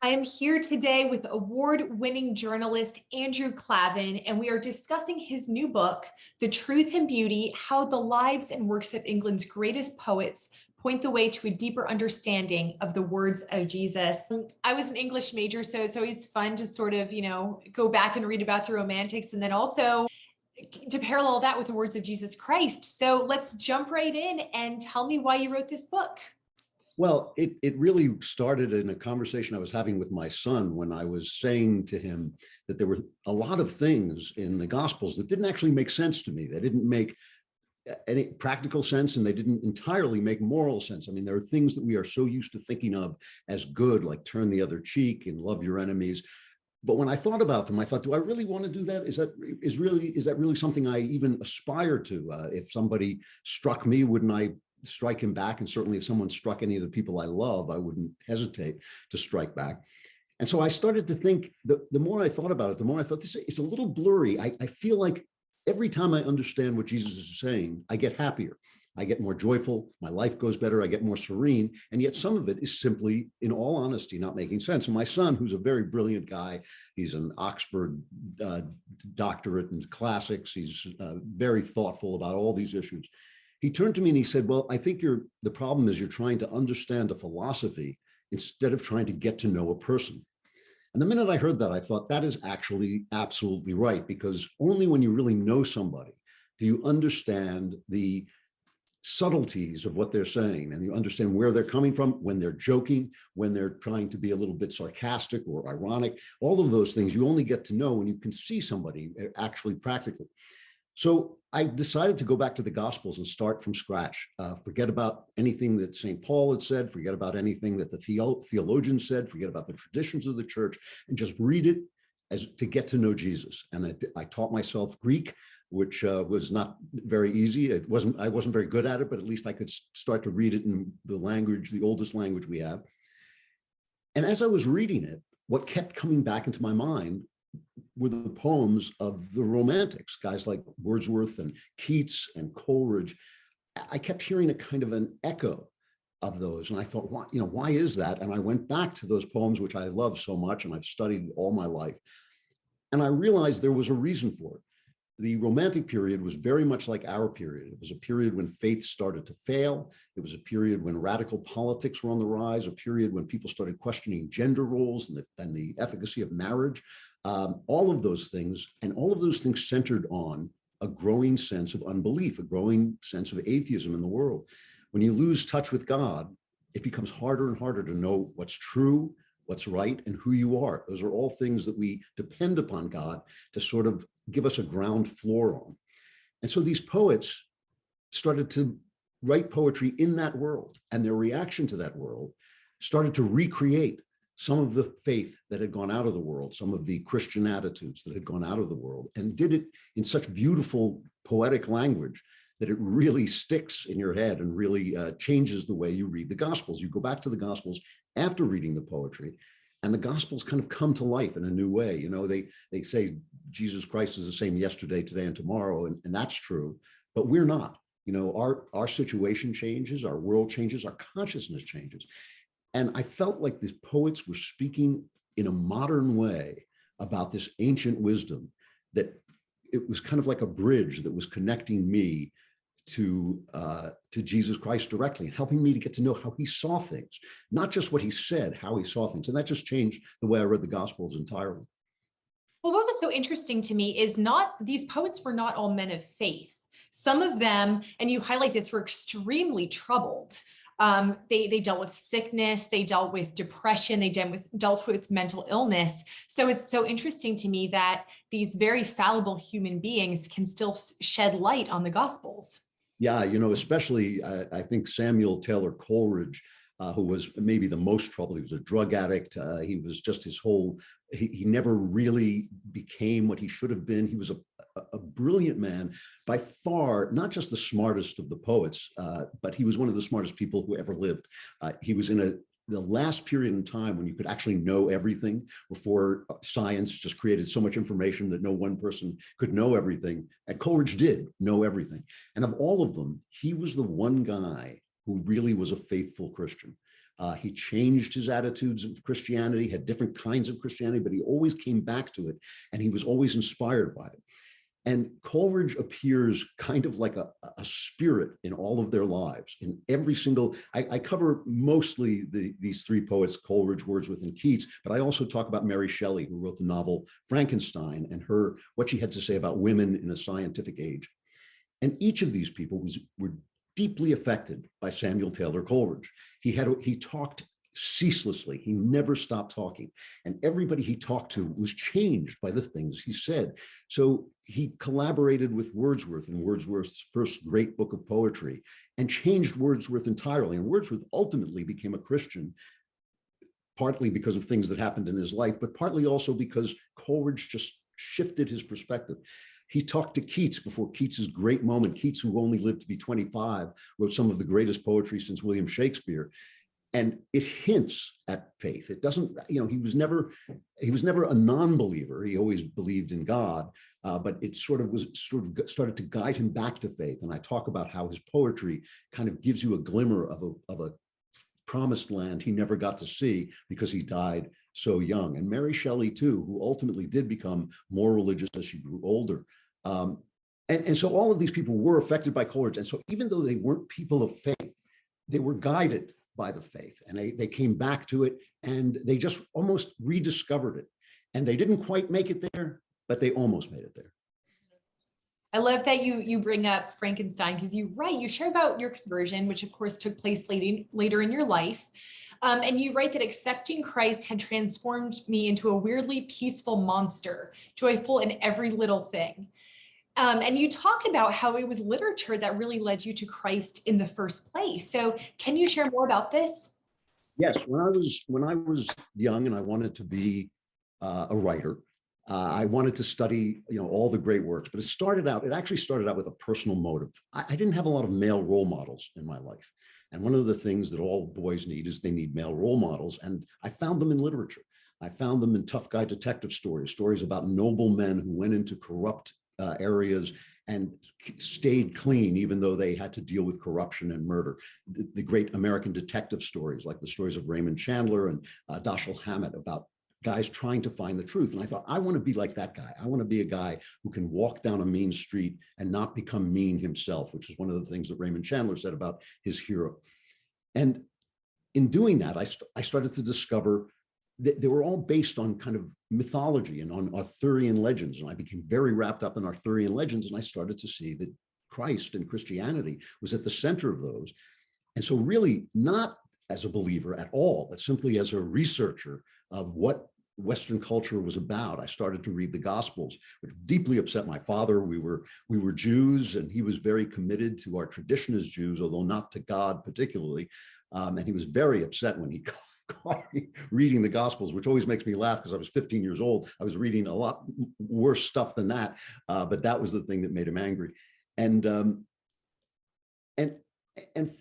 I am here today with award-winning journalist Andrew Clavin, and we are discussing his new book, The Truth and Beauty: How the Lives and Works of England's Greatest Poets Point the Way to a Deeper Understanding of the Words of Jesus. I was an English major, so it's always fun to sort of, go back and read about the Romantics and then also to parallel that with the words of Jesus Christ. So let's jump right in and tell me why you wrote this book. Well, it really started in a conversation I was having with my son when I was saying to him that there were a lot of things in the Gospels that didn't actually make sense to me. They didn't make any practical sense, and they didn't entirely make moral sense. I mean, there are things that we are so used to thinking of as good, like turn the other cheek and love your enemies. But when I thought about them, I thought, do I really want to do that? Is that really something I even aspire to? If somebody struck me, wouldn't I strike him back? And certainly if someone struck any of the people I love, I wouldn't hesitate to strike back. And so I started to think, the more I thought about it, the more I thought, this is a little blurry. I feel like every time I understand what Jesus is saying, I get happier. I get more joyful, my life goes better, I get more serene, and yet some of it is simply, in all honesty, not making sense. And my son, who's a very brilliant guy, he's an Oxford doctorate in classics, he's very thoughtful about all these issues. He turned to me and he said, well, I think the problem is you're trying to understand a philosophy instead of trying to get to know a person. And the minute I heard that, I thought that is actually absolutely right, because only when you really know somebody do you understand the subtleties of what they're saying, and you understand where they're coming from, when they're joking, when they're trying to be a little bit sarcastic or ironic. All of those things you only get to know when you can see somebody actually practically. So I decided to go back to the Gospels and start from scratch. Forget about anything that St. Paul had said, forget about anything that the theologians said, forget about the traditions of the church, and just read it as to get to know Jesus. And I taught myself Greek, which was not very easy. I wasn't very good at it, but at least I could start to read it in the language, the oldest language we have. And as I was reading it, what kept coming back into my mind were the poems of the Romantics, guys like Wordsworth and Keats and Coleridge. I kept hearing a kind of an echo of those. And I thought, why is that? And I went back to those poems, which I love so much and I've studied all my life. And I realized there was a reason for it. The Romantic period was very much like our period. It was a period when faith started to fail. It was a period when radical politics were on the rise, a period when people started questioning gender roles and the efficacy of marriage. All of those things, and all of those things centered on a growing sense of unbelief, a growing sense of atheism in the world. When you lose touch with God, it becomes harder and harder to know what's true, what's right, and who you are. Those are all things that we depend upon God to sort of give us a ground floor on. And so these poets started to write poetry in that world, and their reaction to that world started to recreate some of the faith that had gone out of the world, some of the Christian attitudes that had gone out of the world, and did it in such beautiful poetic language that it really sticks in your head and really changes the way you read the Gospels. You go back to the Gospels after reading the poetry, and the Gospels kind of come to life in a new way. They say Jesus Christ is the same yesterday, today, and tomorrow, and that's true, but we're not. Our situation changes, our world changes, our consciousness changes. And I felt like these poets were speaking in a modern way about this ancient wisdom, that it was kind of like a bridge that was connecting me to Jesus Christ directly, and helping me to get to know how he saw things, not just what he said, how he saw things. And that just changed the way I read the Gospels entirely. Well, what was so interesting to me is these poets were not all men of faith. Some of them, and you highlight this, were extremely troubled. They dealt with sickness, they dealt with depression, they dealt with mental illness. So it's so interesting to me that these very fallible human beings can still shed light on the Gospels. Yeah, especially I think Samuel Taylor Coleridge, who was maybe the most troubled. He was a drug addict. He was just he never really became what he should have been. He was a brilliant man, by far, not just the smartest of the poets, but he was one of the smartest people who ever lived. He was in the last period in time when you could actually know everything, before science just created so much information that no one person could know everything. And Coleridge did know everything. And of all of them, he was the one guy who really was a faithful Christian. He changed his attitudes of Christianity, had different kinds of Christianity, but he always came back to it, and he was always inspired by it. And Coleridge appears kind of like a spirit in all of their lives. In every single, I cover mostly these three poets, Coleridge, Wordsworth, and Keats, but I also talk about Mary Shelley, who wrote the novel Frankenstein, and what she had to say about women in a scientific age. And each of these people were deeply affected by Samuel Taylor Coleridge. He talked ceaselessly. He never stopped talking. And everybody he talked to was changed by the things he said. So he collaborated with Wordsworth in Wordsworth's first great book of poetry and changed Wordsworth entirely. And Wordsworth ultimately became a Christian, partly because of things that happened in his life, but partly also because Coleridge just shifted his perspective. He talked to Keats before Keats's great moment. Keats, who only lived to be 25, wrote some of the greatest poetry since William Shakespeare. And it hints at faith. It doesn't, he was never a non-believer. He always believed in God, but it started to guide him back to faith. And I talk about how his poetry kind of gives you a glimmer of a promised land he never got to see because he died so young. And Mary Shelley too, who ultimately did become more religious as she grew older. And so all of these people were affected by Coleridge. And so even though they weren't people of faith, they were guided by the faith, and they came back to it, and they just almost rediscovered it. And they didn't quite make it there, but they almost made it there. I love that you bring up Frankenstein, because you share about your conversion, which of course took place later in your life. And you write that accepting Christ had transformed me into a weirdly peaceful monster, joyful in every little thing. And you talk about how it was literature that really led you to Christ in the first place. So can you share more about this? Yes, when I was young and I wanted to be a writer, I wanted to study, all the great works, but it actually started out with a personal motive. I didn't have a lot of male role models in my life. And one of the things that all boys need is they need male role models. And I found them in literature. I found them in tough guy detective stories about noble men who went into corrupt areas and stayed clean, even though they had to deal with corruption and murder. The great American detective stories, like the stories of Raymond Chandler and Dashiell Hammett, about guys trying to find the truth. And I thought, I want to be like that guy. I want to be a guy who can walk down a mean street and not become mean himself, which is one of the things that Raymond Chandler said about his hero. And in doing that, I started to discover they were all based on kind of mythology and on Arthurian legends. And I became very wrapped up in Arthurian legends. And I started to see that Christ and Christianity was at the center of those. And so really not as a believer at all, but simply as a researcher of what Western culture was about, I started to read the Gospels, which deeply upset my father. We were Jews, and he was very committed to our tradition as Jews, although not to God particularly. And he was very upset when he caught me reading the Gospels, which always makes me laugh because I was 15 years old. I was reading a lot worse stuff than that, but that was the thing that made him angry. And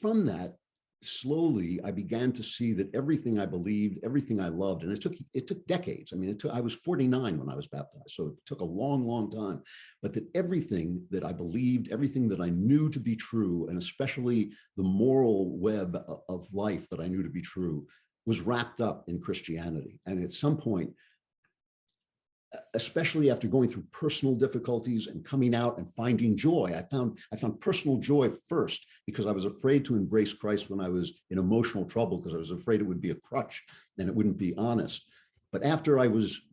from that, slowly, I began to see that everything I believed, everything I loved, and it took decades. I mean, I was 49 when I was baptized, so it took a long, long time. But that everything that I believed, everything that I knew to be true, and especially the moral web of life that I knew to be true, was wrapped up in Christianity. And at some point, especially after going through personal difficulties and coming out and finding joy, I found personal joy first because I was afraid to embrace Christ when I was in emotional trouble, because I was afraid it would be a crutch and it wouldn't be honest. But after I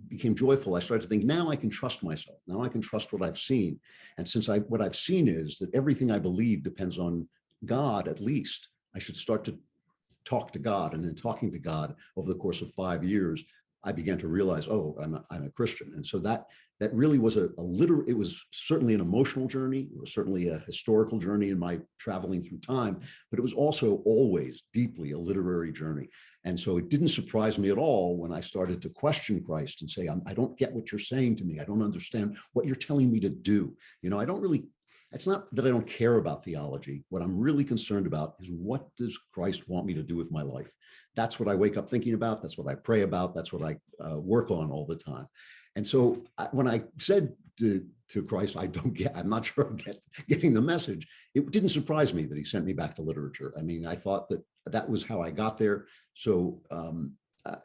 became joyful, I started to think, now I can trust myself. Now I can trust what I've seen. And since what I've seen is that everything I believe depends on God, at least, I should start to talk to God. And in talking to God over the course of 5 years, I began to realize, oh, I'm a Christian. And so that really was it was certainly an emotional journey. It was certainly a historical journey in my traveling through time, but it was also always deeply a literary journey. And so it didn't surprise me at all when I started to question Christ and say, I don't get what you're saying to me. I don't understand what you're telling me to do. I don't really It's not that I don't care about theology. What I'm really concerned about is, what does Christ want me to do with my life? That's what I wake up thinking about. That's what I pray about. That's what I work on all the time. And so when I said to Christ, I'm not sure I'm getting the message, it didn't surprise me that he sent me back to literature. I mean, I thought that was how I got there. So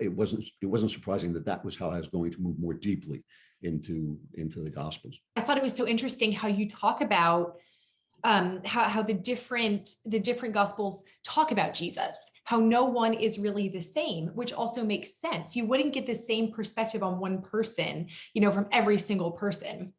it wasn't surprising that was how I was going to move more deeply into the Gospels. I thought it was so interesting how you talk about how the different Gospels talk about Jesus, how no one is really the same, which also makes sense. You wouldn't get the same perspective on one person, from every single person.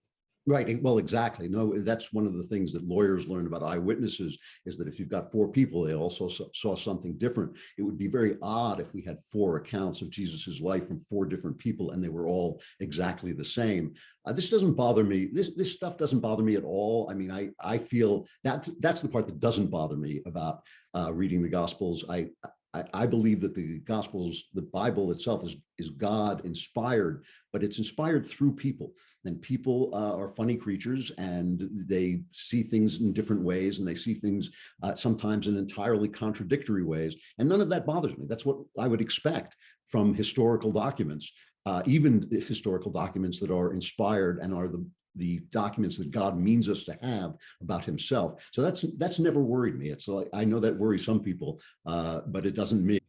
Right. Well, exactly. No, that's one of the things that lawyers learn about eyewitnesses, is that if you've got 4 people, they also saw something different. It would be very odd if we had 4 accounts of Jesus's life from 4 different people and they were all exactly the same. This doesn't bother me. This stuff doesn't bother me at all. I mean, I feel that's the part that doesn't bother me about reading the Gospels. I believe that the Gospels, the Bible itself, is God inspired, but it's inspired through people. And people are funny creatures, and they see things in different ways, and they see things sometimes in entirely contradictory ways. And none of that bothers me. That's what I would expect from historical documents, even historical documents that are inspired and are the documents that God means us to have about himself. So that's never worried me. It's like, I know that worries some people, but it doesn't me.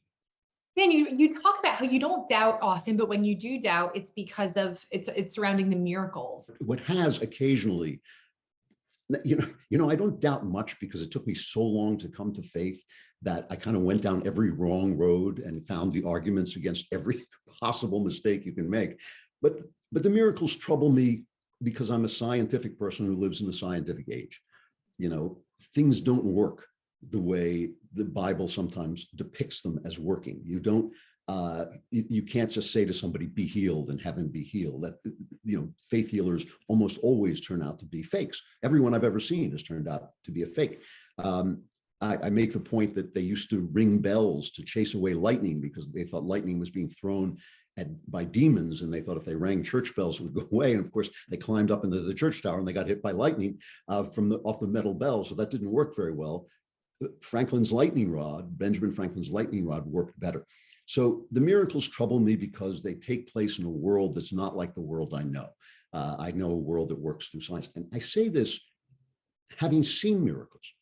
Dan, you talk about how you don't doubt often, but when you do doubt, it's because of it's surrounding the miracles. What has occasionally, I don't doubt much, because it took me so long to come to faith that I kind of went down every wrong road and found the arguments against every possible mistake you can make. But the miracles trouble me because I'm a scientific person who lives in a scientific age. Things don't work the way the Bible sometimes depicts them as working. You can't just say to somebody, be healed, and have him be healed. That, faith healers almost always turn out to be fakes. Everyone I've ever seen has turned out to be a fake. I make the point that they used to ring bells to chase away lightning because they thought lightning was being thrown by demons, and they thought if they rang church bells, it would go away. And of course, they climbed up into the church tower and they got hit by lightning off the metal bell. So that didn't work very well. Benjamin Franklin's lightning rod worked better. So the miracles trouble me because they take place in a world that's not like the world I know. I know a world that works through science. And I say this having seen miracles,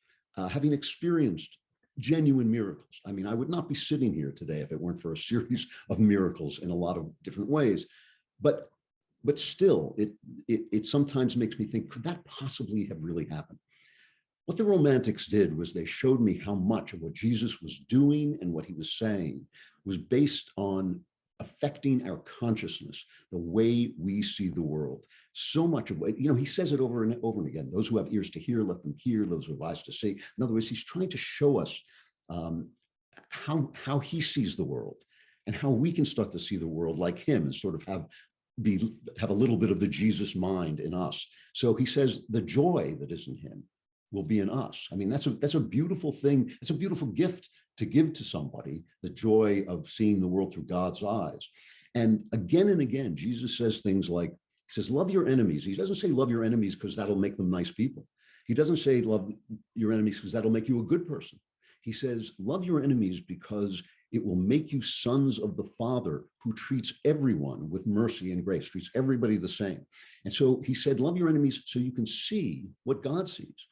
having experienced genuine miracles. I mean, I would not be sitting here today if it weren't for a series of miracles in a lot of different ways. But still, it sometimes makes me think, could that possibly have really happened? What the Romantics did was they showed me how much of what Jesus was doing and what he was saying was based on affecting our consciousness, the way we see the world. So much of it, he says it over and over and again. Those who have ears to hear, let them hear. Those who have eyes to see. In other words, he's trying to show us how he sees the world, and how we can start to see the world like him, and sort of have a little bit of the Jesus mind in us. So he says the joy that is in him will be in us. I mean, that's a beautiful thing. It's a beautiful gift to give to somebody, the joy of seeing the world through God's eyes. And again, Jesus says things like, he says, love your enemies. He doesn't say love your enemies because that'll make them nice people. He doesn't say love your enemies because that'll make you a good person. He says, love your enemies because it will make you sons of the Father who treats everyone with mercy and grace, treats everybody the same. And so he said, love your enemies so you can see what God sees.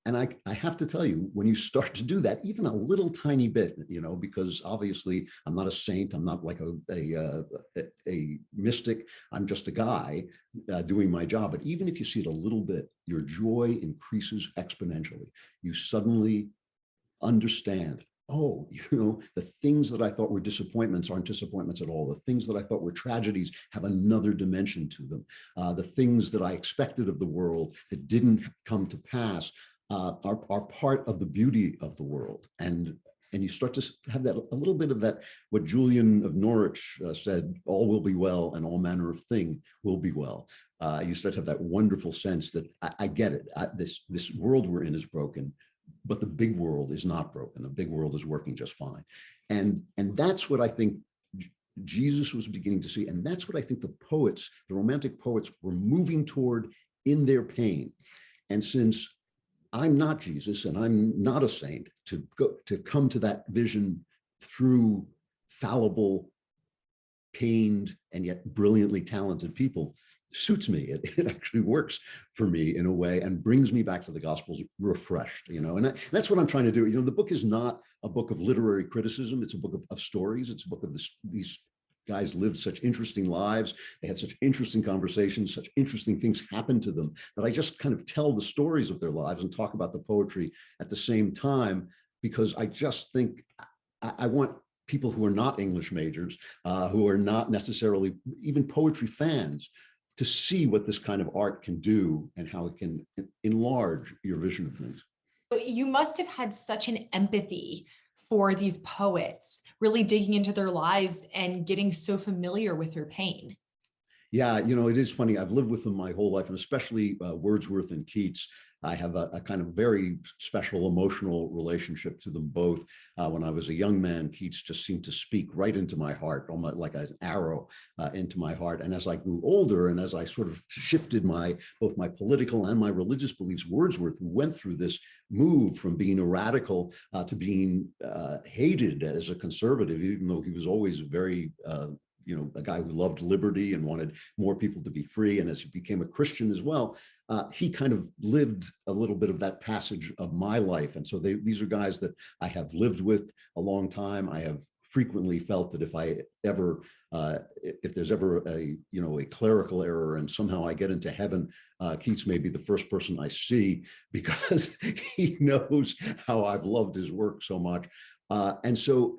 And I have to tell you, when you start to do that, even a little tiny bit, because obviously I'm not a saint, I'm not like a mystic, I'm just a guy doing my job. But even if you see it a little bit, your joy increases exponentially. You suddenly understand, the things that I thought were disappointments aren't disappointments at all. The things that I thought were tragedies have another dimension to them. The things that I expected of the world that didn't come to pass are part of the beauty of the world. And you start to have that, a little bit of that, what Julian of Norwich said, all will be well and all manner of thing will be well. You start to have that wonderful sense that I get it. This world we're in is broken, but the big world is not broken. The big world is working just fine. And that's what I think Jesus was beginning to see. And that's what I think the Romantic poets were moving toward in their pain. And since I'm not Jesus and I'm not a saint, to come to that vision through fallible, pained, and yet brilliantly talented people suits me. It actually works for me in a way and brings me back to the Gospels refreshed, and that's what I'm trying to do. The book is not a book of literary criticism. It's a book of stories. It's a book of these guys lived such interesting lives. They had such interesting conversations, such interesting things happened to them, that I just kind of tell the stories of their lives and talk about the poetry at the same time, because I just think I want people who are not English majors, who are not necessarily even poetry fans, to see what this kind of art can do and how it can enlarge your vision of things. You must have had such an empathy for these poets, really digging into their lives and getting so familiar with their pain. Yeah, it is funny. I've lived with them my whole life, and especially Wordsworth and Keats. I have a kind of very special emotional relationship to them both. When I was a young man, Keats just seemed to speak right into my heart, almost like an arrow into my heart. And as I grew older, and as I sort of shifted both my political and my religious beliefs, Wordsworth went through this move from being a radical to being hated as a conservative, even though he was always very a guy who loved liberty and wanted more people to be free. And as he became a Christian as well, he kind of lived a little bit of that passage of my life. And so these are guys that I have lived with a long time. I have frequently felt that if there's ever a clerical error and somehow I get into heaven, Keats may be the first person I see, because he knows how I've loved his work so much. And so,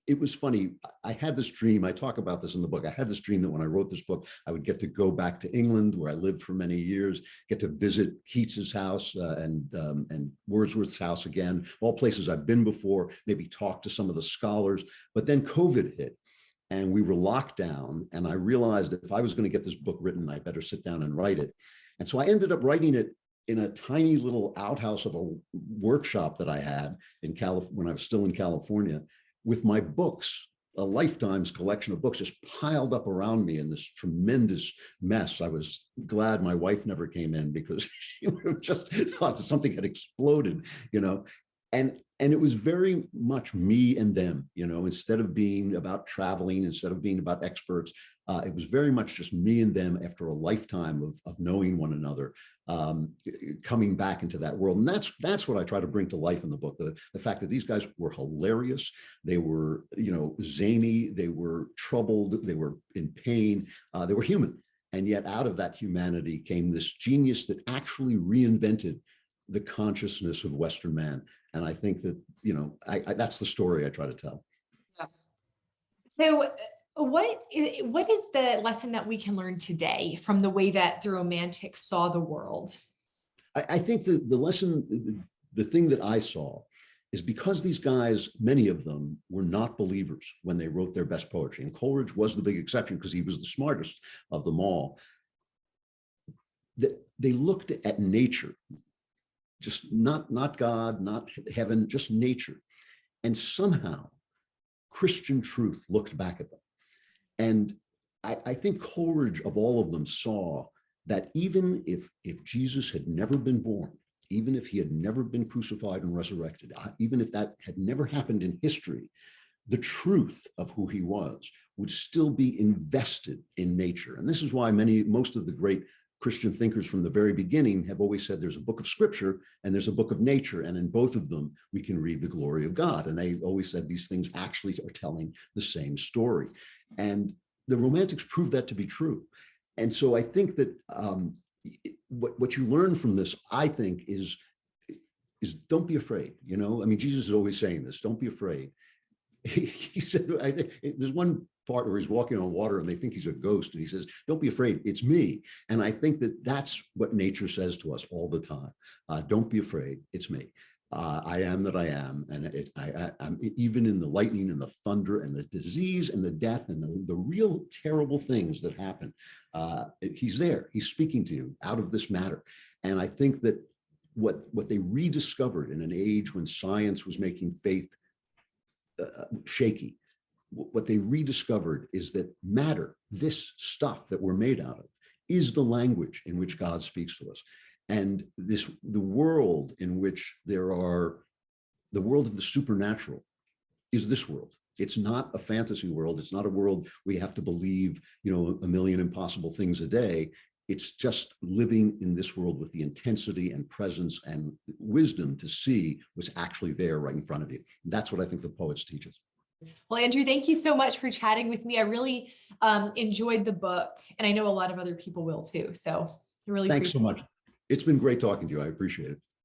it was funny. I had this dream. I talk about this in the book. I had this dream that when I wrote this book, I would get to go back to England, where I lived for many years, get to visit Keats's house and Wordsworth's house again, all places I've been before, maybe talk to some of the scholars. But then COVID hit and we were locked down. And I realized that if I was going to get this book written, I better sit down and write it. And so I ended up writing it in a tiny little outhouse of a workshop that I had in when I was still in California, with my books, a lifetime's collection of books, just piled up around me in this tremendous mess. I was glad my wife never came in, because she would have just thought that something had exploded, and it was very much me and them, instead of being about traveling, instead of being about experts, it was very much just me and them after a lifetime of knowing one another, coming back into that world. And that's what I try to bring to life in the book. The fact that these guys were hilarious. They were, zany. They were troubled. They were in pain. They were human. And yet out of that humanity came this genius that actually reinvented the consciousness of Western man. And I think that, that's the story I try to tell. Yeah. So what is the lesson that we can learn today from the way that the Romantics saw the world? I think that the lesson, the thing that I saw, is because these guys, many of them, were not believers when they wrote their best poetry. And Coleridge was the big exception because he was the smartest of them all. That they looked at nature, just not God, not heaven, just nature. And somehow Christian truth looked back at them. And I think Coleridge, of all of them, saw that even if Jesus had never been born, even if he had never been crucified and resurrected, even if that had never happened in history, the truth of who he was would still be invested in nature. And this is why most of the great Christian thinkers from the very beginning have always said there's a book of scripture and there's a book of nature. And in both of them, we can read the glory of God. And they always said these things actually are telling the same story. And the Romantics proved that to be true. And so I think that what you learn from this, I think, is don't be afraid. Jesus is always saying this, don't be afraid. He said, I think there's one part where he's walking on water and they think he's a ghost. And he says, don't be afraid, it's me. And I think that that's what nature says to us all the time. Don't be afraid, it's me. I am that I am. And I'm even in the lightning and the thunder and the disease and the death and the real terrible things that happen. He's there, he's speaking to you out of this matter. And I think that what they rediscovered in an age when science was making faith shaky, what they rediscovered is that matter, this stuff that we're made out of, is the language in which God speaks to us. And the world in which the world of the supernatural is this world. It's not a fantasy world. It's not a world we have to believe, a million impossible things a day. It's just living in this world with the intensity and presence and wisdom to see what's actually there right in front of you. That's what I think the poets teach us. Well, Andrew, thank you so much for chatting with me. I really enjoyed the book, and I know a lot of other people will too. So I really Thanks so appreciate it. much. It's been great talking to you. I appreciate it.